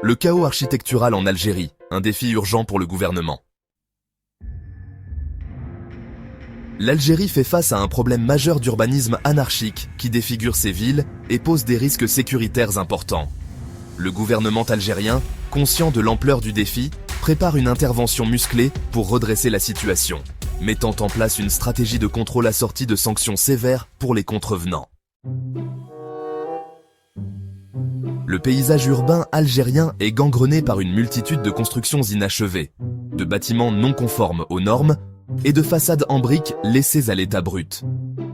Le chaos architectural en Algérie, un défi urgent pour le gouvernement. L'Algérie fait face à un problème majeur d'urbanisme anarchique qui défigure ses villes et pose des risques sécuritaires importants. Le gouvernement algérien, conscient de l'ampleur du défi, prépare une intervention musclée pour redresser la situation, mettant en place une stratégie de contrôle assortie de sanctions sévères pour les contrevenants. Le paysage urbain algérien est gangrené par une multitude de constructions inachevées, de bâtiments non conformes aux normes et de façades en briques laissées à l'état brut.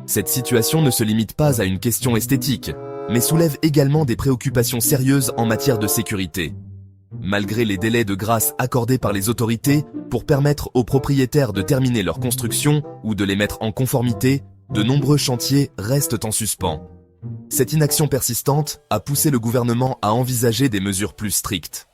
Cette situation ne se limite pas à une question esthétique, mais soulève également des préoccupations sérieuses en matière de sécurité. Malgré les délais de grâce accordés par les autorités pour permettre aux propriétaires de terminer leur construction ou de les mettre en conformité, de nombreux chantiers restent en suspens. Cette inaction persistante a poussé le gouvernement à envisager des mesures plus strictes.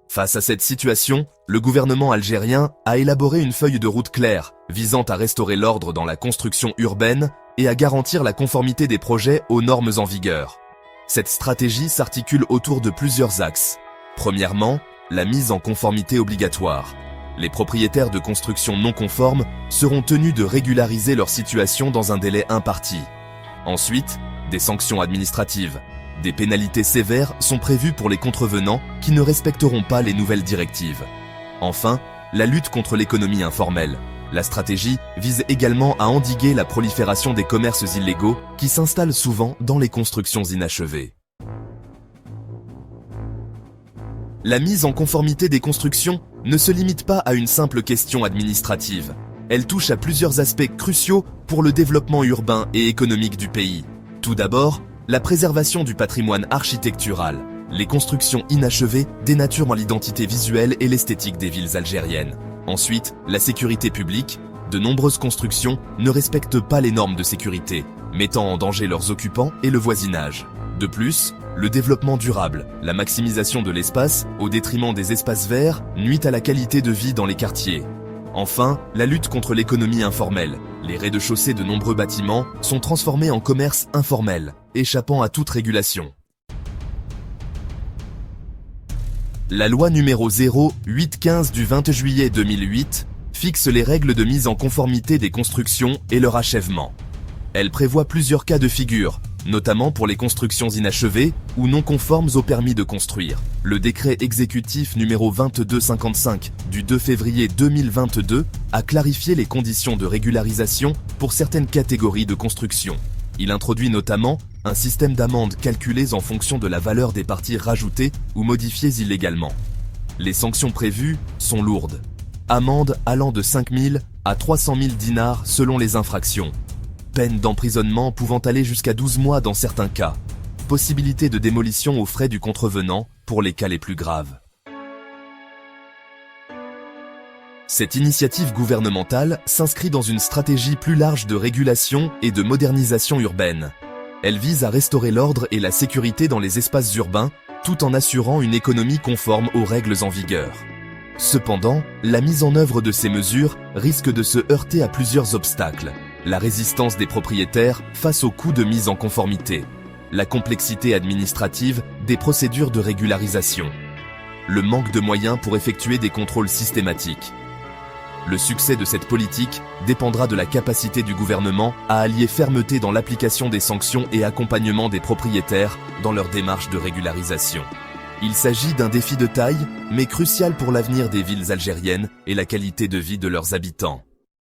Face à cette situation, le gouvernement algérien a élaboré une feuille de route claire visant à restaurer l'ordre dans la construction urbaine et à garantir la conformité des projets aux normes en vigueur. Cette stratégie s'articule autour de plusieurs axes. Premièrement, la mise en conformité obligatoire. Les propriétaires de constructions non conformes seront tenus de régulariser leur situation dans un délai imparti. Ensuite, des sanctions administratives. Des pénalités sévères sont prévues pour les contrevenants qui ne respecteront pas les nouvelles directives. Enfin, la lutte contre l'économie informelle. La stratégie vise également à endiguer la prolifération des commerces illégaux qui s'installent souvent dans les constructions inachevées. La mise en conformité des constructions ne se limite pas à une simple question administrative. Elle touche à plusieurs aspects cruciaux pour le développement urbain et économique du pays. Tout d'abord, la préservation du patrimoine architectural. Les constructions inachevées dénaturent l'identité visuelle et l'esthétique des villes algériennes. Ensuite, la sécurité publique. De nombreuses constructions ne respectent pas les normes de sécurité, mettant en danger leurs occupants et le voisinage. De plus, le développement durable, la maximisation de l'espace au détriment des espaces verts, nuit à la qualité de vie dans les quartiers. Enfin, la lutte contre l'économie informelle. Les rez-de-chaussée de nombreux bâtiments sont transformés en commerce informel, échappant à toute régulation. La loi numéro 0815 du 20 juillet 2008 fixe les règles de mise en conformité des constructions et leur achèvement. Elle prévoit plusieurs cas de figure, notamment pour les constructions inachevées ou non conformes au permis de construire. Le décret exécutif numéro 2255 du 2 février 2022 a clarifié les conditions de régularisation pour certaines catégories de constructions. Il introduit notamment un système d'amendes calculées en fonction de la valeur des parties rajoutées ou modifiées illégalement. Les sanctions prévues sont lourdes. Amendes allant de 5 000 à 300 000 dinars selon les infractions. Peine d'emprisonnement pouvant aller jusqu'à 12 mois dans certains cas. Possibilité de démolition aux frais du contrevenant pour les cas les plus graves. Cette initiative gouvernementale s'inscrit dans une stratégie plus large de régulation et de modernisation urbaine. Elle vise à restaurer l'ordre et la sécurité dans les espaces urbains, tout en assurant une économie conforme aux règles en vigueur. Cependant, la mise en œuvre de ces mesures risque de se heurter à plusieurs obstacles. La résistance des propriétaires face aux coûts de mise en conformité. La complexité administrative des procédures de régularisation. Le manque de moyens pour effectuer des contrôles systématiques. Le succès de cette politique dépendra de la capacité du gouvernement à allier fermeté dans l'application des sanctions et accompagnement des propriétaires dans leur démarche de régularisation. Il s'agit d'un défi de taille, mais crucial pour l'avenir des villes algériennes et la qualité de vie de leurs habitants.